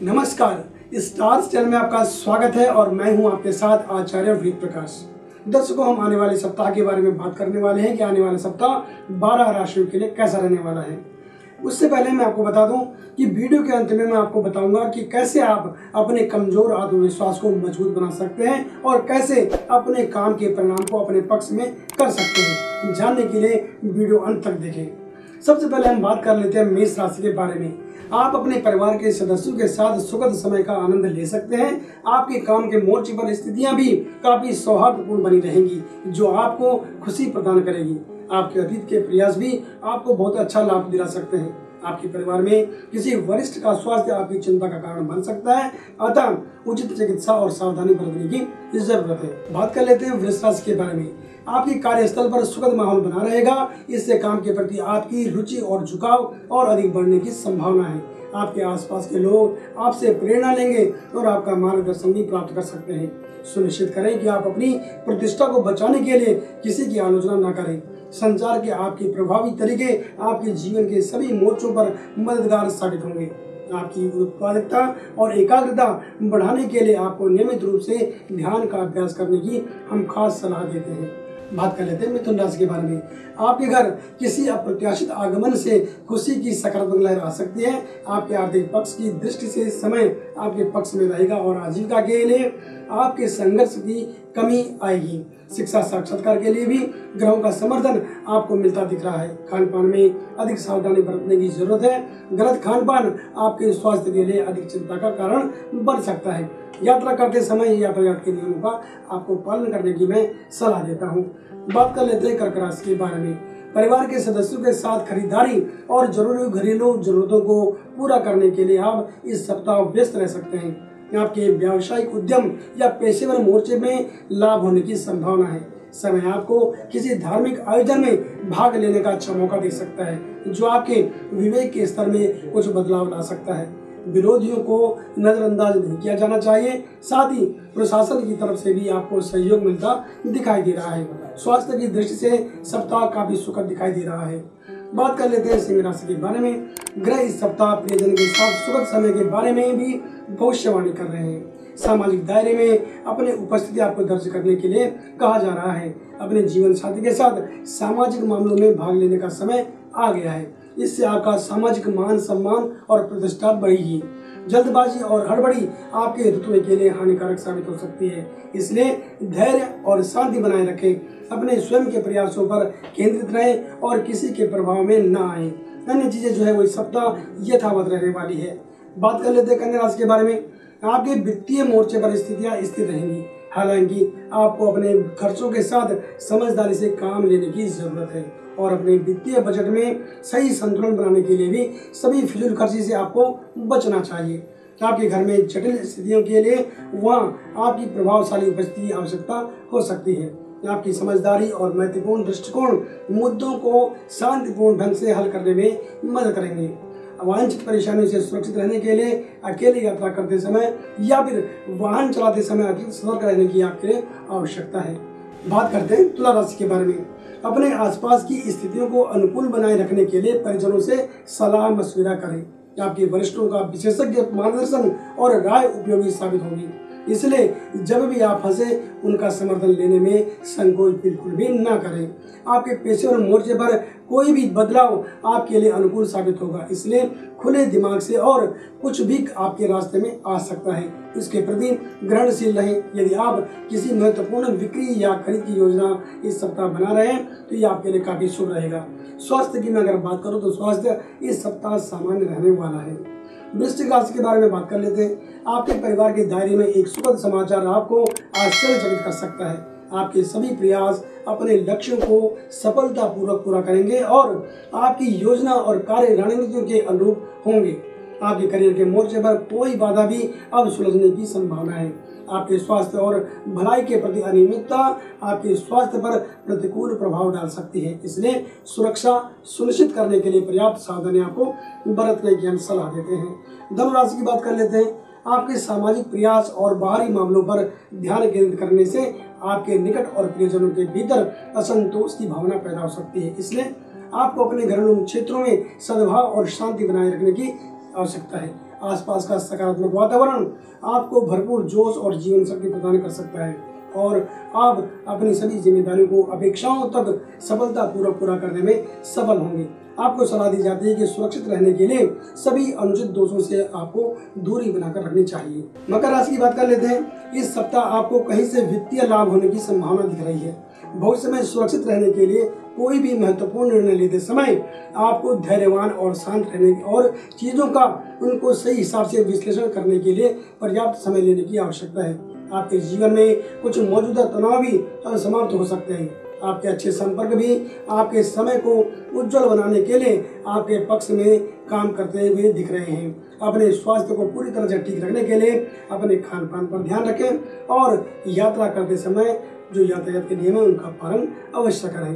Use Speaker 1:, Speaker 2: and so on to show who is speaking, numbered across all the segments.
Speaker 1: नमस्कार, stars channel में आपका स्वागत है और मैं हूं आपके साथ आचार्य वीर प्रकाश। दर्शकों, हम आने वाले सप्ताह के बारे में बात करने वाले हैं कि आने वाला सप्ताह 12 राशियों के लिए कैसा रहने वाला है। उससे पहले मैं आपको बता दूं कि वीडियो के अंत में मैं आपको बताऊंगा कि कैसे आप अपने कमजोर आत्मविश्वास को मजबूत बना सकते हैं और कैसे अपने काम के परिणाम को अपने पक्ष में कर सकते हैं। जानने के लिए वीडियो अंत तक देखें। सबसे पहले हम बात कर लेते हैं मेष राशि के बारे में। आप अपने परिवार के सदस्यों के साथ सुखद समय का आनंद ले सकते हैं। आपके काम के मोर्चे पर स्थितियां भी काफी सौहार्दपूर्ण बनी रहेंगी, जो आपको खुशी प्रदान करेगी। आपके अतीत के प्रयास भी आपको बहुत अच्छा लाभ दिला सकते हैं। आपके परिवार में किसी वरिष्ठ का स्वास्थ्य आपकी चिंता का कारण बन सकता है, अतः उचित चिकित्सा और सावधानी बरतने की जरूरत है। बात कर लेते हैं वृष राशि के बारे में। आपकी कार्यस्थल पर सुखद माहौल बना रहेगा। इससे काम के प्रति आपकी रुचि और झुकाव और अधिक बढ़ने की संभावना है। आपके आसपास के लोग आपसे प्रेरणा लेंगे और आपका मार्गदर्शन भी प्राप्त कर सकते हैं। सुनिश्चित करें कि आप अपनी प्रतिष्ठा को बचाने के लिए किसी की आलोचना न करें। संचार के आपके प्रभावी तरीके आपके जीवन के सभी मोर्चों पर मददगार साबित होंगे। आपकी उत्पादकता और एकाग्रता बढ़ाने के लिए आपको नियमित रूप से ध्यान का अभ्यास करने की हम खास सलाह देते हैं। बात कर लेते हैं मिथुन राशि के बारे में। आपके घर किसी अप्रत्याशित आगमन से खुशी की सकारात्मक लहर आ सकती है। आपके आर्थिक पक्ष की दृष्टि से समय आपके पक्ष में रहेगा और आजीविका के लिए आपके संघर्ष की कमी आएगी। शिक्षा साक्षात्कार के लिए भी ग्रहों का समर्थन आपको मिलता दिख रहा है। खान पान में अधिक सावधानी बरतने की जरूरत है। गलत खान पान आपके स्वास्थ्य के लिए अधिक चिंता का कारण बन सकता है। यात्रा करते समय यातायात के नियमों का आपको पालन करने की मैं सलाह देता हूँ। बात कर लेते हैं कर्क राशि के बारे में। परिवार के सदस्यों के साथ खरीदारी और जरूरी घरेलू जरूरतों को पूरा करने के लिए आप इस सप्ताह व्यस्त रह सकते हैं। आपके व्यावसायिक उद्यम या पेशेवर मोर्चे में लाभ होने की संभावना है। समय आपको किसी धार्मिक आयोजन में भाग लेने का अच्छा मौका दे सकता है, जो आपके विवेक के स्तर में कुछ बदलाव ला सकता है। विरोधियों को नजरअंदाज नहीं किया जाना चाहिए। साथ ही प्रशासन की तरफ से भी आपको सहयोग मिलता दिखाई दे रहा है। स्वास्थ्य की दृष्टि से सप्ताह काफी सुखद दिखाई दे रहा है। बात कर लेते हैं सिंह राशि के बारे में। ग्रह इस सप्ताह प्रियजन के साथ सुखद समय के बारे में भी भविष्यवाणी कर रहे हैं। सामाजिक दायरे में अपनी उपस्थिति आपको दर्ज करने के लिए कहा जा रहा है। अपने जीवन साथी के साथ सामाजिक मामलों में भाग लेने का समय आ गया है। इससे आपका सामाजिक मान सम्मान और प्रतिष्ठा बढ़ेगी। जल्दबाजी और हड़बड़ी आपके रुतबे के लिए हानिकारक साबित हो सकती है, इसलिए धैर्य और शांति बनाए रखें। अपने स्वयं के प्रयासों पर केंद्रित रहें और किसी के प्रभाव में न आए। अन्य चीजें जो है वो इस सप्ताह यथावत रहने वाली है। बात कर लेते हैं कन्या राशि के बारे में। आपके वित्तीय मोर्चे पर स्थितियां स्थिर रहेंगी। हालांकि आपको अपने खर्चों के साथ समझदारी से काम लेने की जरूरत है और अपने वित्तीय बजट में सही संतुलन बनाने के लिए भी सभी फिजूल खर्ची से आपको बचना चाहिए। आपके घर में जटिल स्थितियों के लिए वहाँ आपकी प्रभावशाली उपस्थिति की आवश्यकता हो सकती है। आपकी समझदारी और महत्वपूर्ण दृष्टिकोण मुद्दों को शांतिपूर्ण ढंग से हल करने में मदद करेंगे। अवांछित परेशानियों से सुरक्षित रहने के लिए अकेले यात्रा करते समय या फिर वाहन चलाते समय अतिरिक्त सतर्क रहने की आपके लिए आवश्यकता है। बात करते हैं तुला राशि के बारे में। अपने आसपास की स्थितियों को अनुकूल बनाए रखने के लिए परिजनों से सलाह मशविरा करें। आपके वरिष्ठों का विशेषज्ञ मार्गदर्शन और राय उपयोगी साबित होगी, इसलिए जब भी आप फंसे उनका समर्थन लेने में संकोच बिल्कुल भी न करें। आपके पेशेवर मोर्चे पर कोई भी बदलाव आपके लिए अनुकूल साबित होगा, इसलिए खुले दिमाग से और कुछ भी आपके रास्ते में आ सकता है, इसके प्रति ग्रहणशील रहें। यदि आप किसी महत्वपूर्ण बिक्री या खरीद की योजना इस सप्ताह बना रहे हैं तो ये आपके लिए काफी शुभ रहेगा। स्वास्थ्य की मैं अगर बात करूँ तो स्वास्थ्य इस सप्ताह सामान्य रहने वाला है। वृश्चिक राशि के बारे में बात कर लेते हैं। आपके परिवार के दायरे में एक सुखद समाचार आपको आश्चर्यचकित कर सकता है। आपके सभी प्रयास अपने लक्ष्यों को सफलतापूर्वक पूरा करेंगे और आपकी योजना और कार्य रणनीतियों के अनुरूप होंगे। आपके करियर के मोर्चे पर कोई बाधा भी अब सुलझने की संभावना है। आपके स्वास्थ्य और भलाई के प्रति अनियमितता आपके स्वास्थ्य पर प्रतिकूल प्रभाव डाल सकती है, इसलिए सुरक्षा सुनिश्चित करने के लिए पर्याप्त सावधानी आपको बरतने की हम सलाह देते हैं। धनु राशि की बात कर लेते हैं। आपके सामाजिक प्रयास और बाहरी मामलों पर ध्यान केंद्रित करने से आपके निकट और प्रियजनों के भीतर असंतोष की भावना पैदा हो सकती है, इसलिए आपको अपने घरेलू क्षेत्रों में सद्भाव और शांति बनाए रखने की आवश्यकता है। आसपास का सकारात्मक वातावरण आपको भरपूर जोश और जीवन शक्ति प्रदान कर सकता है और आप अपनी सभी जिम्मेदारियों को अपेक्षाओं तक सफलतापूर्वक पूरा करने में सफल होंगे। आपको सलाह दी जाती है कि सुरक्षित रहने के लिए सभी अनुचित दोषों से आपको दूरी बनाकर रखनी चाहिए। मकर राशि की बात कर लेते हैं। इस सप्ताह आपको कहीं से वित्तीय लाभ होने की संभावना दिख रही है। भविष्य में सुरक्षित रहने के लिए कोई भी महत्वपूर्ण निर्णय लेते समय आपको धैर्यवान और शांत रहने और चीजों का उनको सही हिसाब से विश्लेषण करने के लिए पर्याप्त समय लेने की आवश्यकता है। आपके जीवन में कुछ मौजूदा तनाव भी समाप्त हो सकते हैं। आपके अच्छे संपर्क भी आपके समय को उज्जवल बनाने के लिए आपके पक्ष में काम करते हुए दिख रहे हैं। अपने स्वास्थ्य को पूरी तरह से ठीक रखने के लिए अपने खान पान पर ध्यान रखें और यात्रा करते समय जो यातायात के नियम है उनका पालन अवश्य करें।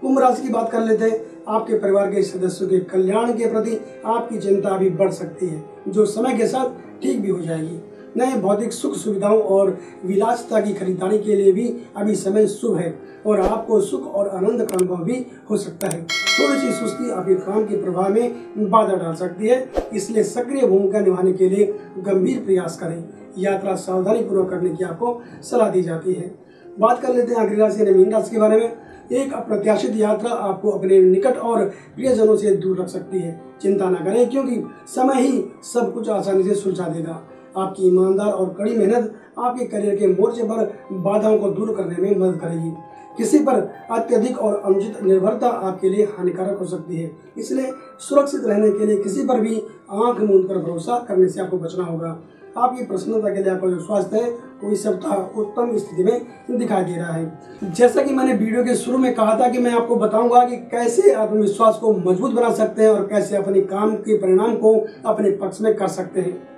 Speaker 1: कुंभ राशि की बात कर लेते हैं। आपके परिवार के सदस्यों के कल्याण के प्रति आपकी चिंता भी बढ़ सकती है, जो समय के साथ ठीक भी हो जाएगी। नए भौतिक सुख सुविधाओं और विलासिता की खरीदारी के लिए भी अभी समय शुभ है और आपको सुख और आनंद का अनुभव भी हो सकता है। थोड़ी सी सुस्ती आपके काम के प्रभाव में बाधा डाल सकती है, इसलिए सक्रिय भूमिका निभाने के लिए गंभीर प्रयास करें। यात्रा सावधानी पूर्वक करने की आपको सलाह दी जाती है। बात कर लेते हैं आखिरी राशि यानी मीन राशि के बारे में। एक अप्रत्याशित यात्रा आपको अपने निकट और प्रियजनों से दूर रख सकती है। चिंता न करें, क्योंकि समय ही सब कुछ आसानी से सुलझा देगा। आपकी ईमानदार और कड़ी मेहनत आपके करियर के मोर्चे पर बाधाओं को दूर करने में मदद करेगी। किसी पर अत्यधिक और अनुचित निर्भरता आपके लिए हानिकारक हो सकती है, इसलिए सुरक्षित रहने के लिए किसी पर भी आंख मूंद कर भरोसा करने से आपको बचना होगा। आपकी प्रसन्नता के लिए आपका जो स्वास्थ्य है वो इस सप्ताह उत्तम स्थिति में दिखाई दे रहा है। जैसा कि मैंने वीडियो के शुरू में कहा था कि मैं आपको बताऊंगा कि कैसे आत्मविश्वास को मजबूत बना सकते हैं और कैसे अपने काम के परिणाम को अपने पक्ष में कर सकते हैं।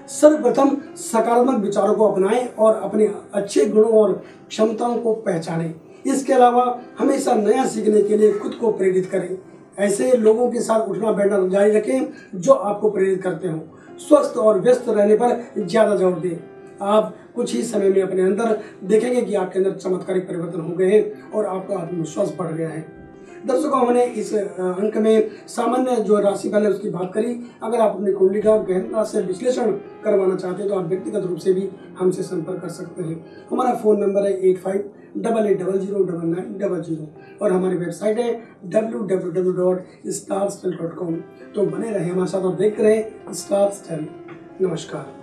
Speaker 1: सर्वप्रथम सकारात्मक विचारों को अपनाएं और अपने अच्छे गुणों और क्षमताओं को पहचानें। इसके अलावा हमेशा नया सीखने के लिए खुद को प्रेरित करें। ऐसे लोगों के साथ उठना बैठना जारी रखें जो आपको प्रेरित करते हो। स्वस्थ और व्यस्त रहने पर ज्यादा जोर दें। आप कुछ ही समय में अपने अंदर देखेंगे कि आपके अंदर चमत्कारिक परिवर्तन हो गए हैं और आपका आत्मविश्वास बढ़ गया है। दर्शकों, हमने इस अंक में सामान्य जो राशिफल है उसकी बात करी। अगर आप अपनी कुंडली का गहनता से विश्लेषण करवाना चाहते हैं तो आप व्यक्तिगत रूप से भी हमसे संपर्क कर सकते हैं। हमारा फ़ोन नंबर है 8588009900 और हमारी वेबसाइट है www.starstyle.com। तो बने रहे हमारे साथ और देखते रहें स्टार स्टाइल। नमस्कार।